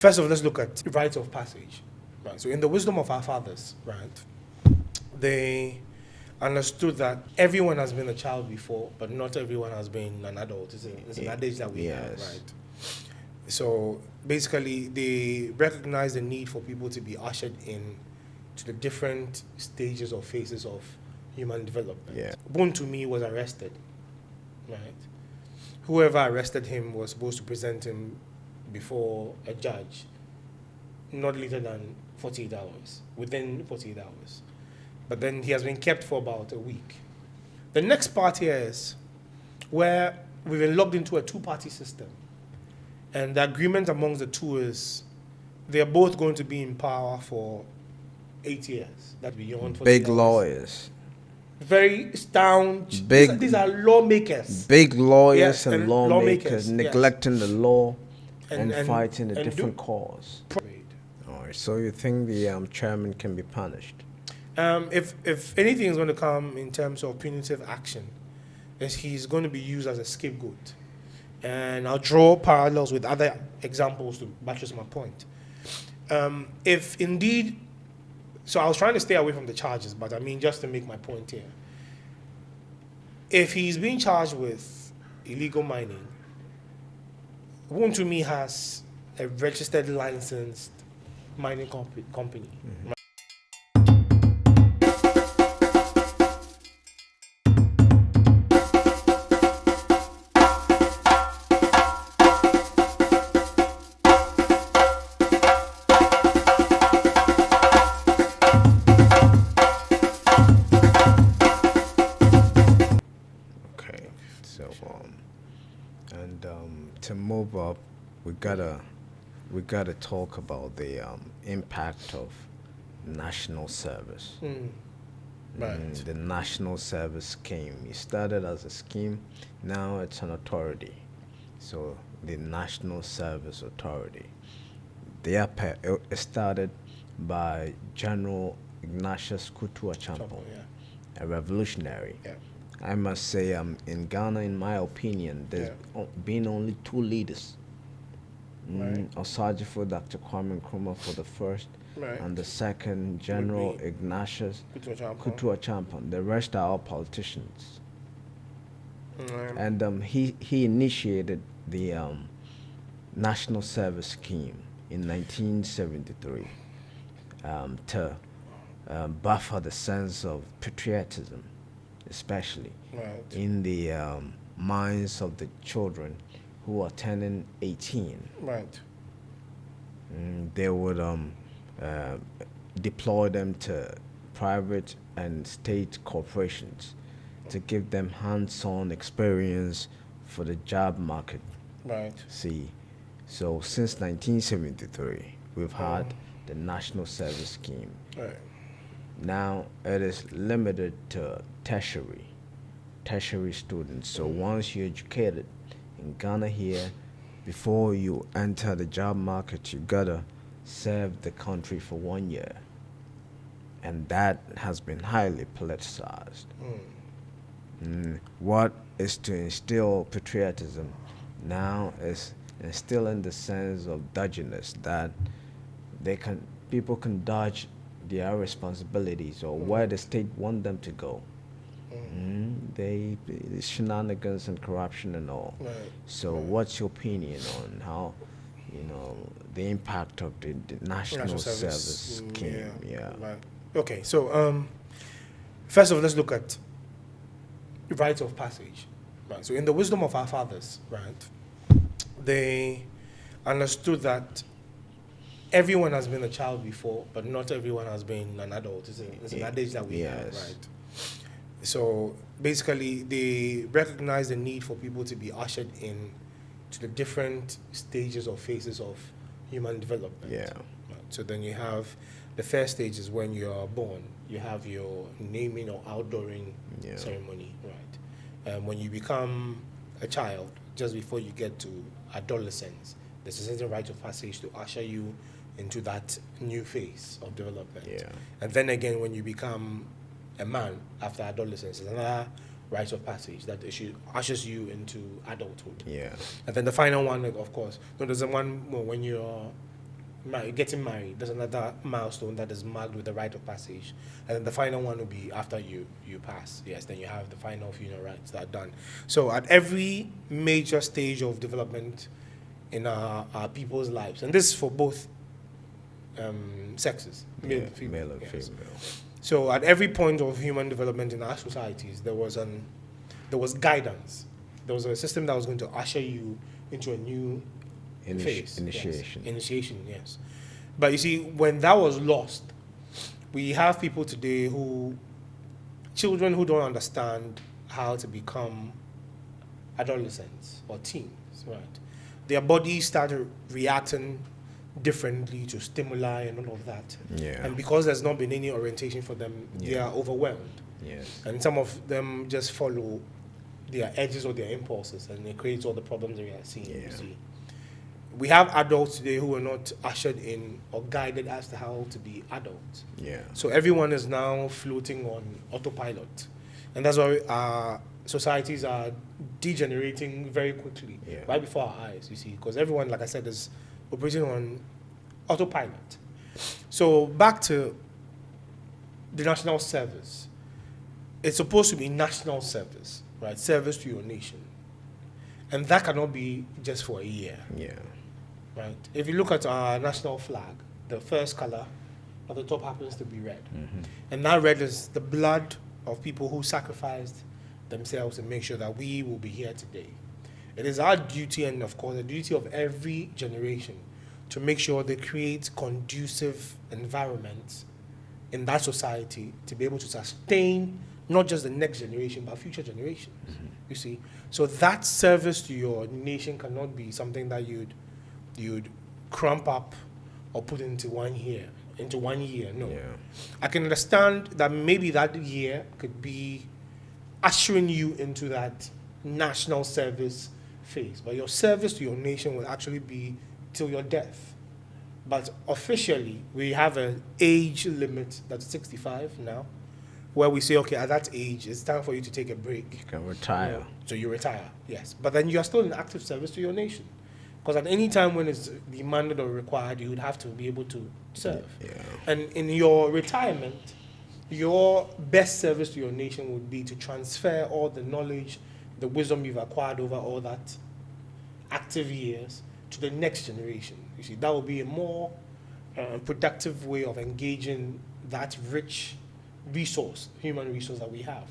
First of all, let's look at rites of passage. Right. So in the wisdom of our fathers, right, they understood that everyone has been a child before, but not everyone has been an adult. It's an adage that we have, right? So basically, they recognize the need for people to be ushered in to the different stages or phases of human development. Yeah. Wontumi was arrested, right? Whoever arrested him was supposed to present him before a judge not later than 48 hours, within 48 hours. But then he has been kept for about a week. The next part here is where we've been logged into a two-party system. And the agreement amongst the two is they're both going to be in power for 8 years. That's beyond 48 Big hours. lawyers. Very staunch. Big- These are lawmakers. Big lawyers Yes, and and lawmakers lawmakers, yes. neglecting the law and And- fighting a and different do- cause. All right, so you think the chairman can be punished? If anything is going to come in terms of punitive action, is he's going to be used as a scapegoat. And I'll draw parallels with other examples to buttress my point. If indeed, so I was trying to stay away from the charges, but I mean, just to make my point here. If he's being charged with illegal mining, Wontumi has a registered, licensed mining company. Okay, so to move up, we gotta talk about the impact of national service. Right. The national service scheme. It started as a scheme, now it's an authority. So the National Service Authority. It started by General Ignatius Kutu Achampong, Yeah. a revolutionary. Yeah. I must say, in Ghana, in my opinion, there's been only two leaders. Right. Osajifo Dr. Kwame Nkrumah for the first, Right. and the second, General be Ignatius Kutu Achampong. Kutu Achampong. The rest are all politicians. Right. And he initiated the National Service Scheme in 1973 to buffer the sense of patriotism, especially Right. in the minds of the children who are turning 18. Right. They would deploy them to private and state corporations to give them hands-on experience for the job market. Right. See, so since 1973, we've had the National Service Scheme. Right. Now it is limited to tertiary students. So once you're educated in Ghana here, before you enter the job market, you gotta serve the country for 1 year. And that has been highly politicized. What is to instill patriotism now is instilling the sense of dodginess that people can dodge their responsibilities or where the state want them to go. The shenanigans and corruption and all. Right. So what's your opinion on how, the impact of the National Service Scheme? Yeah. Right. Okay, so first of all, let's look at rites of passage. Right. So in the wisdom of our fathers, right, they understood that everyone has been a child before, but not everyone has been an adult. It's an adage that we have, right? So basically, they recognize the need for people to be ushered in to the different stages or phases of human development. Yeah. Right. So then you have the first stage is when you are born. You have your naming or outdooring ceremony, right? And when you become a child, just before you get to adolescence, there's a certain rite of passage to usher you into that new phase of development. Yeah. And then again, when you become a man after adolescence, there's another rite of passage that ushers you into adulthood. Yeah. And then the final one, of course, no, there's one more when you're getting married. There's another milestone that is marked with the rite of passage, and then the final one will be after you pass. Yes, then you have the final funeral rites that are done. So at every major stage of development in our people's lives, and this is for both sexes, male and female. Male and female. So at every point of human development in our societies, there was guidance. There was a system that was going to usher you into a new phase. Initiation. Yes. Initiation, yes. But you see, when that was lost, we have people today children who don't understand how to become adolescents or teens, right? Their bodies started reacting differently to stimuli and all of that. Yeah. And because there's not been any orientation for them, they are overwhelmed. Yes. And some of them just follow their edges or their impulses, and it creates all the problems that we are seeing. You see. We have adults today who are not ushered in or guided as to how to be adults. Yeah. So everyone is now floating on autopilot. And that's why our societies are degenerating very quickly, right before our eyes, you see, because everyone, like I said, is operating on autopilot. So back to the national service. It's supposed to be national service, right? Service to your nation. And that cannot be just for a year. Yeah. Right? If you look at our national flag, the first color at the top happens to be red. Mm-hmm. And that red is the blood of people who sacrificed themselves to make sure that we will be here today. It is our duty, and of course the duty of every generation, to make sure they create conducive environments in that society to be able to sustain not just the next generation, but future generations. Mm-hmm. You see? So that service to your nation cannot be something that you'd crump up or put into 1 year. No. Yeah. I can understand that maybe that year could be ushering you into that national service phase, but your service to your nation will actually be till your death. But officially, we have an age limit that's 65 now, where we say, okay, at that age, it's time for you to take a break. You can retire. So you retire, yes. But then you are still in active service to your nation. Because at any time when it's demanded or required, you would have to be able to serve. Yeah. And in your retirement, your best service to your nation would be to transfer all the knowledge, the wisdom you've acquired over all that active years to the next generation. You see, that will be a more productive way of engaging that rich resource, human resource that we have.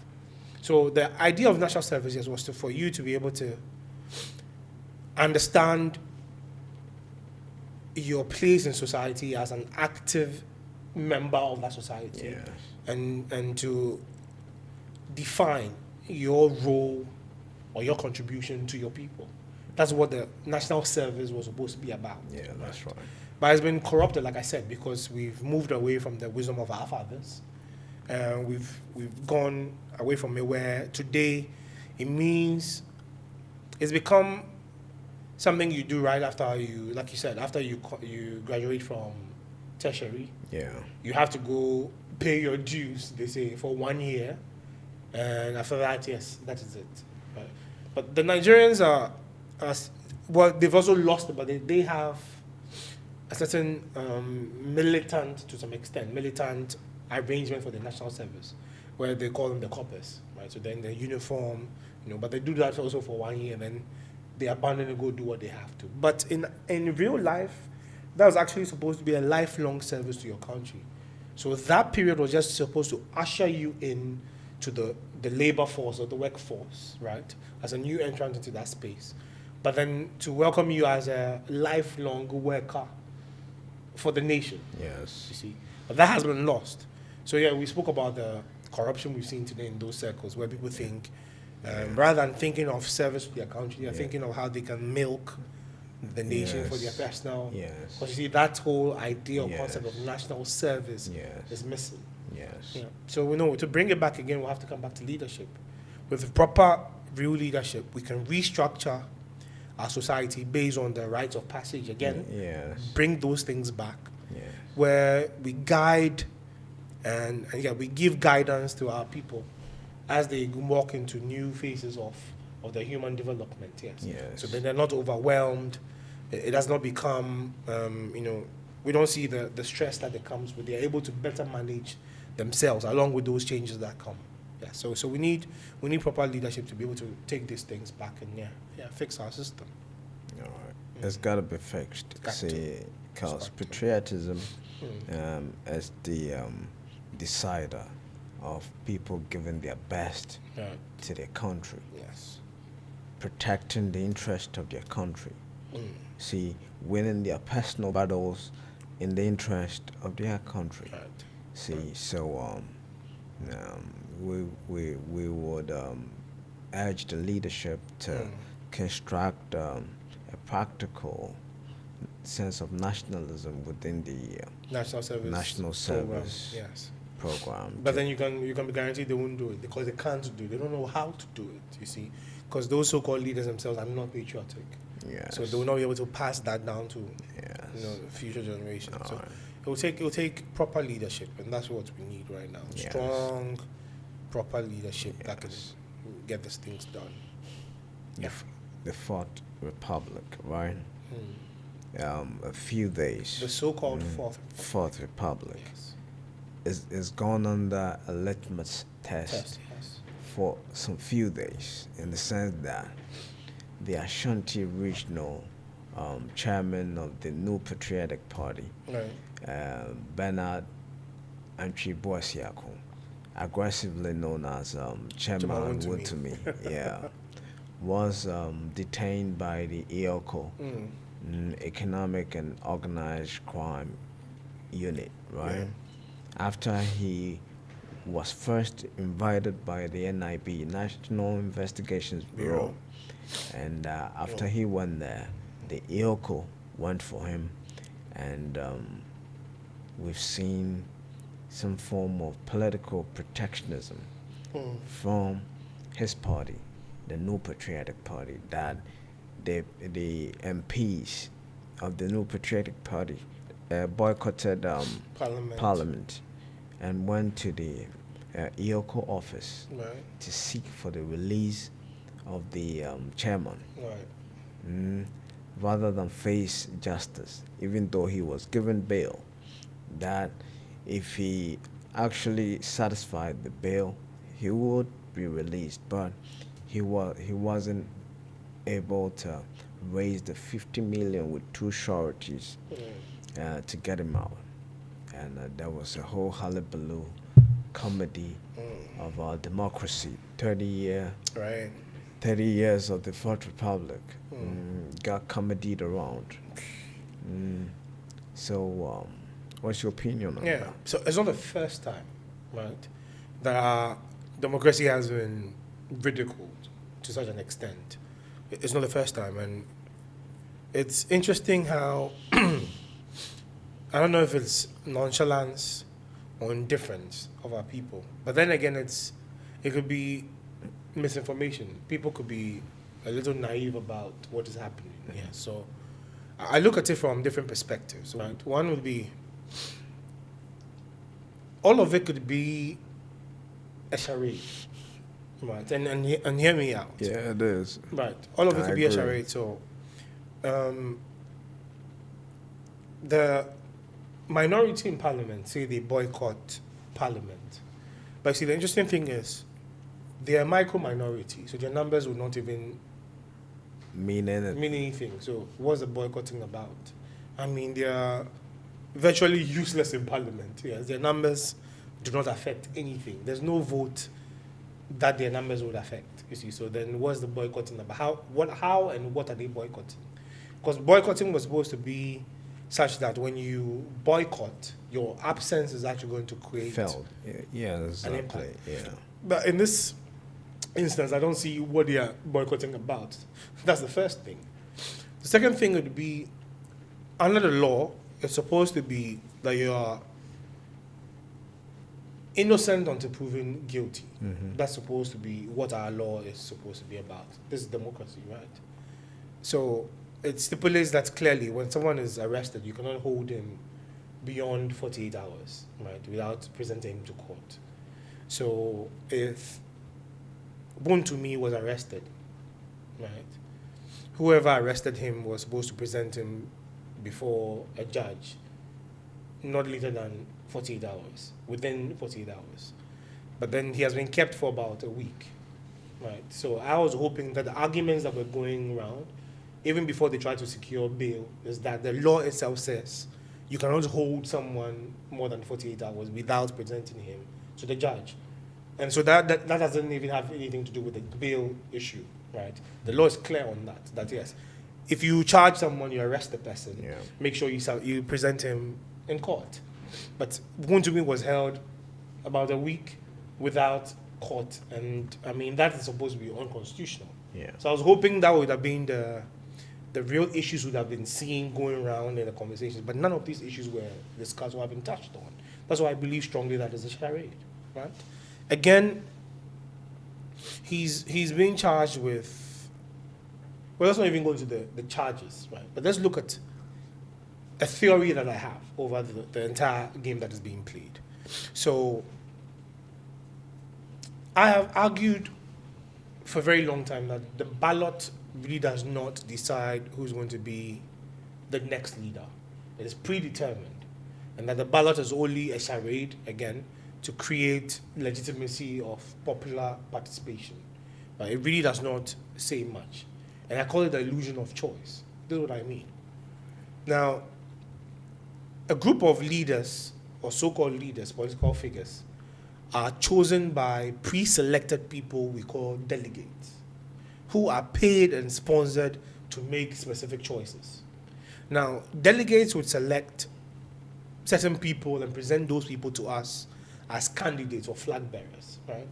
So the idea of national service was for you to be able to understand your place in society as an active member of that society, Yes. and to define your role or your contribution to your people. That's what the national service was supposed to be about. Yeah, that's right. But it's been corrupted, like I said, because we've moved away from the wisdom of our fathers. We've gone away from it, where today it's become something you do right after you, like you said, after you graduate from tertiary. Yeah. You have to go pay your dues, they say, for 1 year. And after that, yes, that is it. Right? But the Nigerians they've also lost it, but they have a certain militant arrangement for the national service, where they call them the corpus, right? So then the uniform, but they do that also for 1 year, and then they abandon and go do what they have to. But in real life, that was actually supposed to be a lifelong service to your country. So that period was just supposed to usher you in to the labor force or the workforce, right? As a new entrant into that space. But then to welcome you as a lifelong worker for the nation. Yes. You see? But that has been lost. So yeah, we spoke about the corruption we've seen today in those circles, where people think, rather than thinking of service to their country, they're thinking of how they can milk the nation for their personal. Yes. Because you see, that whole idea or concept of national service Yes. is missing. Yes. Yeah. So we know to bring it back again, we'll have to come back to leadership. With proper, real leadership, we can restructure our society based on the rites of passage again. Yes. Bring those things back, Yes. where we guide and we give guidance to our people as they walk into new phases of their human development. Yes. Yes. So then they're not overwhelmed. It does not become, we don't see the stress that it comes with. They're able to better manage themselves along with those changes that come. Yeah. So we need proper leadership to be able to take these things back and fix our system. All right. It's got to be fixed. See, because patriotism is the decider of people giving their best to their country. Yes. Protecting the interest of their country. See, winning their personal battles in the interest of their country. Right. See, so we would urge the leadership to construct a practical sense of nationalism within the national service program. But then you can be guaranteed they won't do it because they can't do it. They don't know how to do it. You see, because those so-called leaders themselves are not patriotic. Yes. So they will not be able to pass that down to future generations. All so right. it will take proper leadership, and that's what we need right now. Yes. Strong, proper leadership that can get these things done. The Fourth Republic, right? A few days. The so-called Fourth Republic yes. is gone under a litmus test Yes. for some few days, in the sense that the Ashanti Regional chairman of the New Patriotic Party, Bernard Anchi-Boasiako, aggressively known as Chairman Wontumi, was detained by the EOCO, Economic and Organized Crime Unit, right? Yeah. After he was first invited by the NIB, National Investigations Bureau, and after he went there, the EOCO went for him, and we've seen some form of political protectionism from his party, the New Patriotic Party, that the MPs of the New Patriotic Party boycotted Parliament and went to the EOCO office to seek for the release of the chairman, rather than face justice, even though he was given bail, that if he actually satisfied the bail, he would be released, but he wasn't able to raise the 50 million with two sureties to get him out, and there was a whole hullabaloo comedy of our democracy. 30 years of the Fourth Republic got comedied around. So what's your opinion on that? So it's not the first time, right, that our democracy has been ridiculed to such an extent. It's not the first time, and it's interesting how I don't know if it's nonchalance or indifference of our people, but then again, it could be misinformation. People could be a little naive about what is happening. So I look at it from different perspectives. Right, one would be all of it could be a charade. Right, and hear me out. Yeah, it is. Right, all of it could be a charade. So, the minority in Parliament say they boycott Parliament, but see the interesting thing is they are micro minority, so their numbers would not even mean anything. So what's the boycotting about? I mean, they are virtually useless in Parliament. Yes, their numbers do not affect anything. There's no vote that their numbers would affect. You see, so then what's the boycotting about? How and what are they boycotting? Because boycotting was supposed to be such that when you boycott, your absence is actually going to create an impact. Yeah. But in this instance, I don't see what they are boycotting about. That's the first thing. The second thing would be, under the law, it's supposed to be that you are innocent until proven guilty. That's supposed to be what our law is supposed to be about. This is democracy, right? So it stipulates that clearly when someone is arrested, you cannot hold him beyond 48 hours, right, without presenting him to court. So if Wontumi was arrested, right, whoever arrested him was supposed to present him before a judge not later than 48 hours, within 48 hours. But then he has been kept for about a week, right? So I was hoping that the arguments that were going around, even before they tried to secure bail, is that the law itself says you cannot hold someone more than 48 hours without presenting him to the judge. And so that doesn't even have anything to do with the bail issue, right? The law is clear on that yes, if you charge someone, you arrest the person, make sure you present him in court. But Wontumi was held about a week without court, and I mean, that is supposed to be unconstitutional. Yeah. So I was hoping that would have been the real issues would have been seen going around in the conversations, but none of these issues were discussed or have been touched on. That's why I believe strongly that it's a charade, right? Again, he's being charged with, well, let's not even go into the charges, right? But let's look at a theory that I have over the entire game that is being played. So I have argued for a very long time that the ballot really does not decide who's going to be the next leader. It is predetermined. And that the ballot is only a charade, again, to create legitimacy of popular participation. But it really does not say much. And I call it the illusion of choice. This is what I mean. Now, a group of leaders, or so-called leaders, political figures, are chosen by pre-selected people we call delegates, who are paid and sponsored to make specific choices. Now, delegates would select certain people and present those people to us as candidates or flag bearers, right?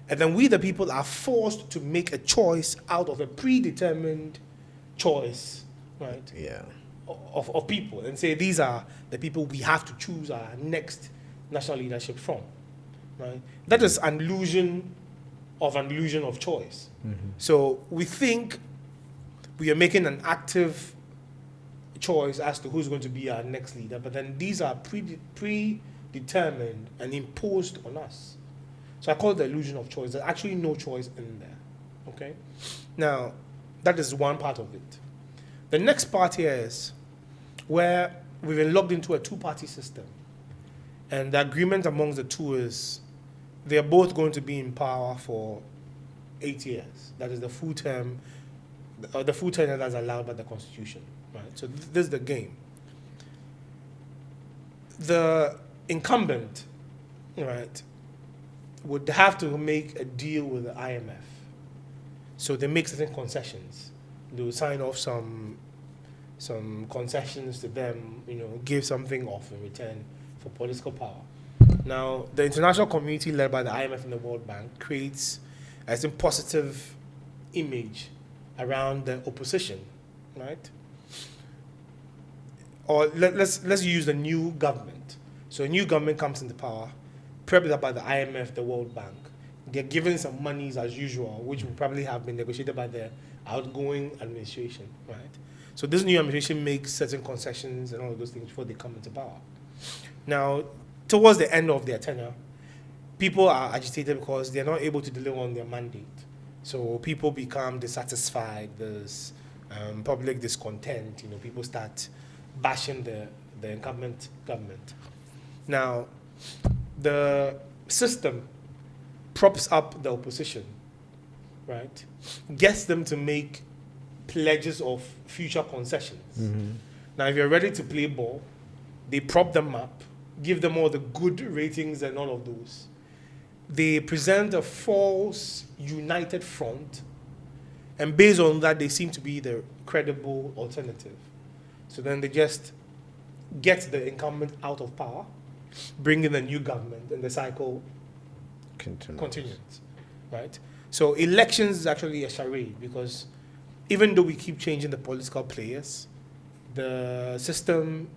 And then we, the people, are forced to make a choice out of a predetermined choice, right? Yeah. Of people, and say these are the people we have to choose our next national leadership from, right? That is an illusion of choice. Mm-hmm. So we think we are making an active choice as to who's going to be our next leader, but then these are predetermined and imposed on us. So I call it the illusion of choice. There's actually no choice in there, okay? Now, that is one part of it. The next part here is where we've been locked into a two-party system. And the agreement amongst the two is they're both going to be in power for 8 years. That is the full term that's allowed by the Constitution, right? So this is the game. The incumbent, right, would have to make a deal with the IMF. So they make certain concessions. They'll sign off some concessions to them, give something off in return for political power. Now, the international community led by the IMF and the World Bank creates a positive image around the opposition, right? Or let's use the new government. So a new government comes into power, prepped by the IMF, the World Bank. They're given some monies as usual, which will probably have been negotiated by the outgoing administration, right? So this new administration makes certain concessions and all of those things before they come into power. Now, towards the end of their tenure, people are agitated because they're not able to deliver on their mandate. So people become dissatisfied. There's public discontent. People start bashing the incumbent government. Now, the system props up the opposition, right? Gets them to make pledges of future concessions. Mm-hmm. Now, if you're ready to play ball, they prop them up, give them all the good ratings and all of those. They present a false united front, and based on that, they seem to be the credible alternative. So then they just get the incumbent out of power, bring in a new government, and the cycle continues, right? So elections is actually a charade, because even though we keep changing the political players, the system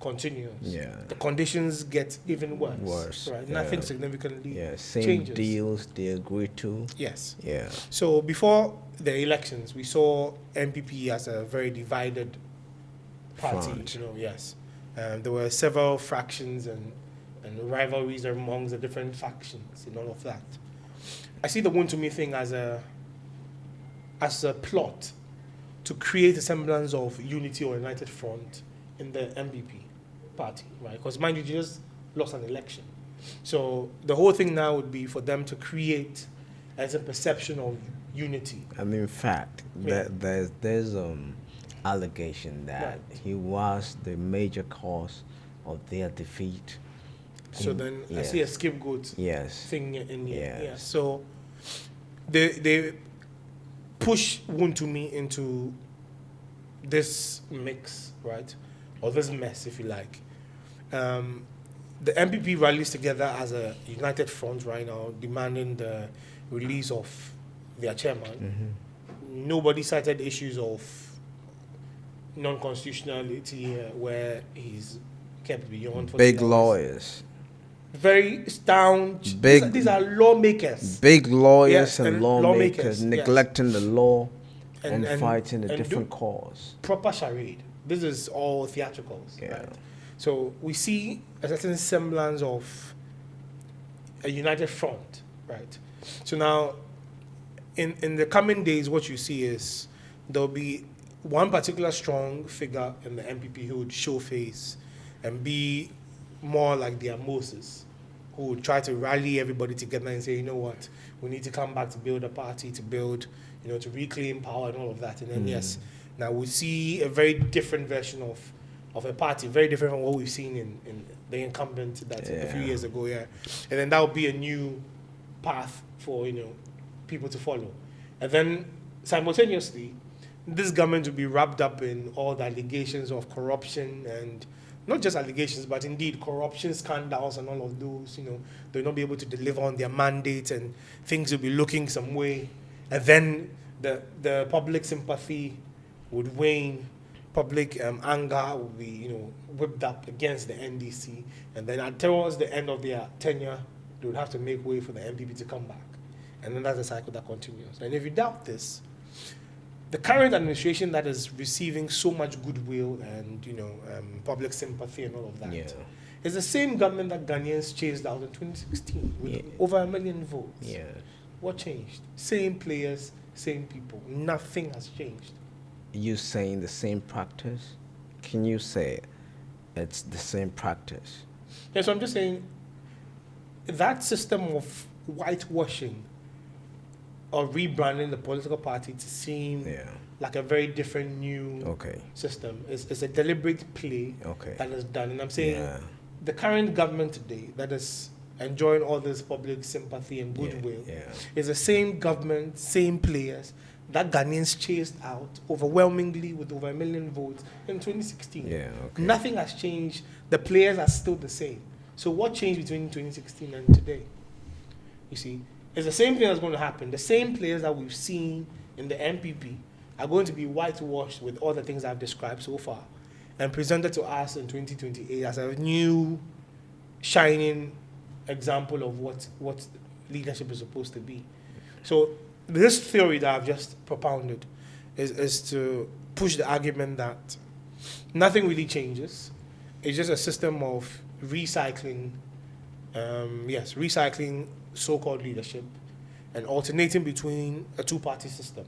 continues. Yeah. The conditions get even worse. Right? Yeah. Nothing significantly same changes. Deals they agree to. Yes. Yeah. So before the elections, we saw NPP as a very divided party. Front. Yes. There were several fractions and rivalries amongst the different factions and all of that. I see the Wontumi thing as a plot to create a semblance of unity or united front in the NPP, party, right? Because mind you, they just lost an election. So the whole thing now would be for them to create as a perception of unity. And in fact, Yeah. there's allegation that Right. he was the major cause of their defeat. So then I see a scapegoat Yes. thing in here. Yes. Yeah. So they push Wontumi into this mix, right? Or this mess, if you like. The NPP rallies together as a united front right now, demanding the release of their chairman. Nobody cited issues of non-constitutionality where he's kept beyond 40 Big hours. lawyers. Very staunch. Big- These are lawmakers. Big lawyers Yes, and and lawmakers lawmakers, yes. neglecting the law and, And- fighting a and different do- cause. Proper charade. This is all theatricals. Yeah. Right? So we see a certain semblance of a united front, right? So now, in the coming days, what you see is there'll be one particular strong figure in the NPP who would show face and be more like their Moses, who would try to rally everybody together and say, you know what, we need to come back to build a party, to build, to reclaim power and all of that. And then, yes, now we see a very different version of a party, very different from what we've seen in the incumbent that a few Yeah. years ago, yeah. And then that would be a new path for, people to follow. And then simultaneously, this government will be wrapped up in all the allegations of corruption and not just allegations, but indeed corruption scandals and all of those, they'll not be able to deliver on their mandates and things will be looking some way. And then the public sympathy would wane, public anger will be, whipped up against the NDC. And then towards the end of their tenure, they would have to make way for the NPP to come back. And then that's a cycle that continues. And if you doubt this, the current administration that is receiving so much goodwill and public sympathy and all of that Yeah. is the same government that Ghanaians chased out in 2016 with Yeah. over 1 million votes. Yeah. What changed? Same players, same people. Nothing has changed. You saying the same practice? Can you say it's the same practice? Yeah, so I'm just saying that system of whitewashing or rebranding the political party to seem Yeah. like a very different new Okay. system is a deliberate play Okay. that is done. And I'm saying Yeah. the current government today that is enjoying all this public sympathy and goodwill Yeah. is the same government, same players that Ghanaians chased out overwhelmingly with over 1 million votes in 2016. Yeah. Okay. Nothing has changed. The players are still the same. So what changed between 2016 and today? You see, it's the same thing that's going to happen. The same players that we've seen in the NPP are going to be whitewashed with all the things I've described so far and presented to us in 2028 as a new shining example of what leadership is supposed to be. So this theory that I've just propounded is to push the argument that nothing really changes. It's just a system of recycling, recycling so-called leadership and alternating between a two-party system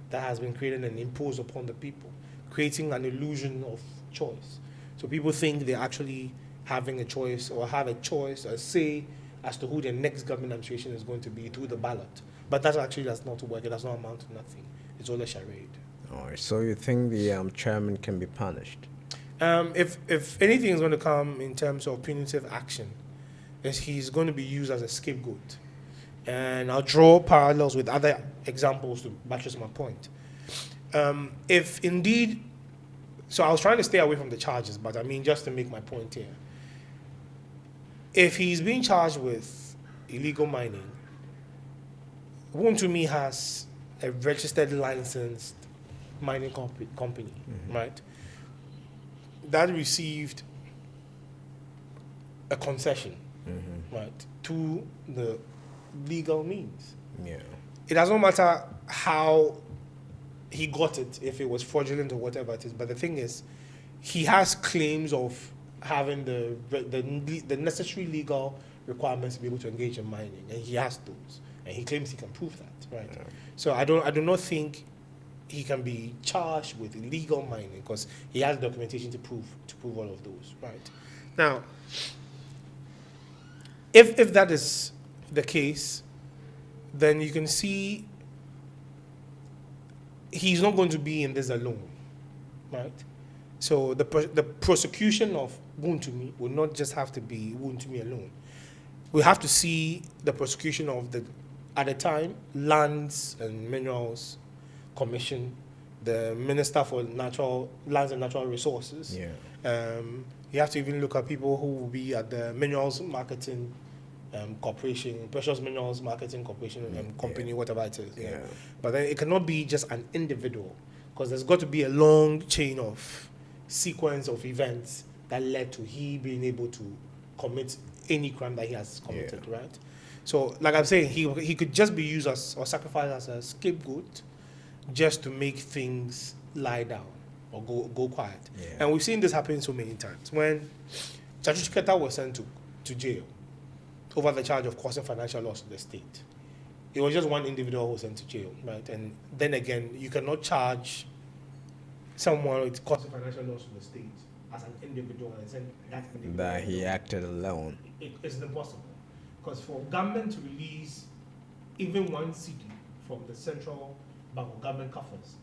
that has been created and imposed upon the people, creating an illusion of choice. So people think they're actually having a choice or have a choice, a say as to who the next government administration is going to be through the ballot. But that actually does not work. It does not amount to nothing. It's all a charade. All right. So you think the chairman can be punished? If anything is going to come in terms of punitive action, is he's going to be used as a scapegoat. And I'll draw parallels with other examples to buttress my point. If indeed, so I was trying to stay away from the charges, but I mean, just to make my point here. If he's being charged with illegal mining, Wontumi has a registered, licensed mining company, right? That received a concession, right, to the legal means. Yeah. It doesn't matter how he got it, if it was fraudulent or whatever it is, but the thing is, he has claims of having the necessary legal requirements to be able to engage in mining, and he has those, and he claims he can prove that, right? Yeah. So I do not think he can be charged with illegal mining because he has documentation to prove all of those, right? Now, if that is the case, then you can see he's not going to be in this alone, right? So the prosecution of Wontumi will not just have to be Wontumi alone. We have to see the prosecution of the, at the time, Lands and Minerals Commission, the Minister for Lands and Natural Resources. Yeah. You have to even look at people who will be at the Minerals Marketing Corporation, Precious Minerals Marketing Corporation company, whatever it is. Yeah. But then it cannot be just an individual, because there's got to be a long chain of sequence of events that led to he being able to commit any crime that he has committed, right? So, like I'm saying, he could just be used as or sacrificed as a scapegoat just to make things lie down or go quiet. Yeah. And we've seen this happen so many times. When Chachu Chiketa was sent to jail over the charge of causing financial loss to the state, it was just one individual who was sent to jail, right? And then again, you cannot charge someone with causing financial loss to the state as an individual and send that individual. That he acted alone. It's impossible. Because for government to release even one city from the central bank or government coffers,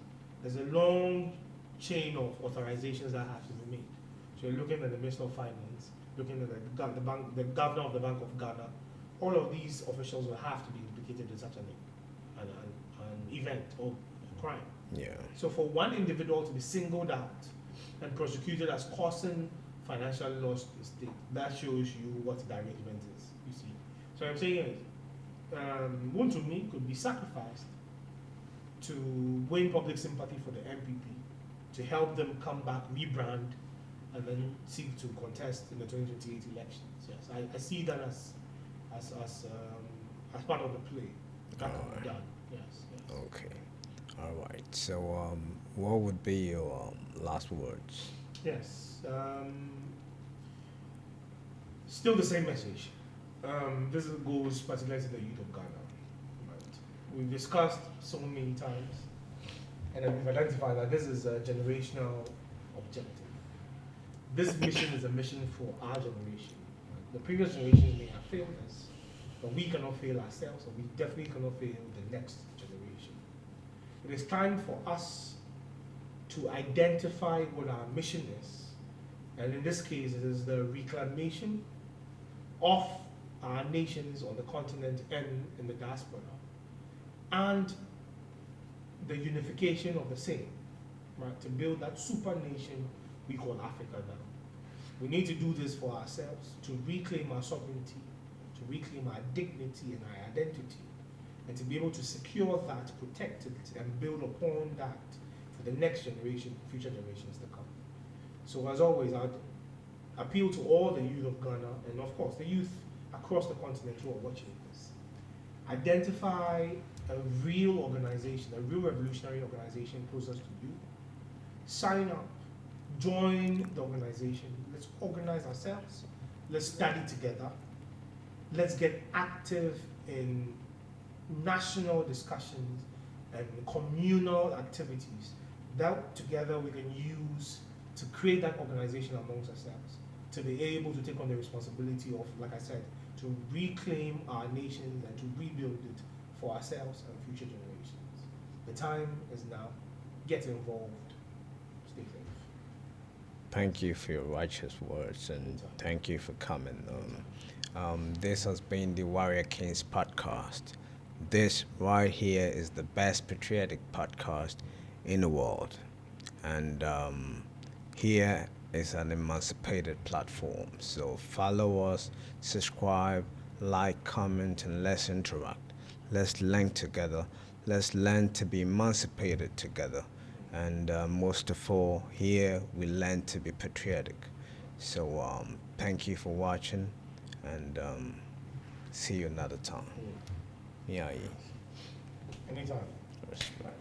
there's a long chain of authorizations that have to be made. So you're looking at the Minister of Finance, looking at the governor of the Bank of Ghana. All of these officials will have to be implicated in such an event or crime. Yeah. So for one individual to be singled out and prosecuted as causing financial loss to the state, that shows you what the arrangement is, you see. So I'm saying is, Wontumi could be sacrificed to win public sympathy for the NPP, to help them come back, rebrand, and then seek to contest in the 2028 elections. Yes, I see that as part of the play. That can be done. Yes. Okay. All right. So, what would be your last words? Yes. Still the same message. This goes particularly to the youth of Ghana. Right? We've discussed so many times, and we've identified that this is a generational objective. This mission is a mission for our generation. The previous generations may have failed us, but we cannot fail ourselves, and we definitely cannot fail the next generation. It is time for us to identify what our mission is, and in this case, it is the reclamation of our nations on the continent and in the diaspora, and the unification of the same, right, to build that super nation we call Africa now. We need to do this for ourselves, to reclaim our sovereignty, to reclaim our dignity and our identity, and to be able to secure that, protect it, and build upon that for the next generation, future generations to come. So as always, I'd appeal to all the youth of Ghana, and of course the youth across the continent who are watching this. Identify a real organization, a real revolutionary organization closest to you. Sign up, join the organization. Let's organize ourselves. Let's study together. Let's get active in national discussions and communal activities that together we can use to create that organization amongst ourselves, to be able to take on the responsibility of, like I said, to reclaim our nations and to rebuild it for ourselves and future generations. The time is now. Get involved. Stay safe. Thank you for your righteous words, and thank you for coming. This has been the Warrior Kings podcast. This right here is the best patriotic podcast in the world, and here is an emancipated platform. So follow us, subscribe, like, comment, and let's interact. Let's learn together. Let's learn to be emancipated together. And most of all, here we learn to be patriotic. So thank you for watching, and see you another time. Yeah. Anytime. Respect.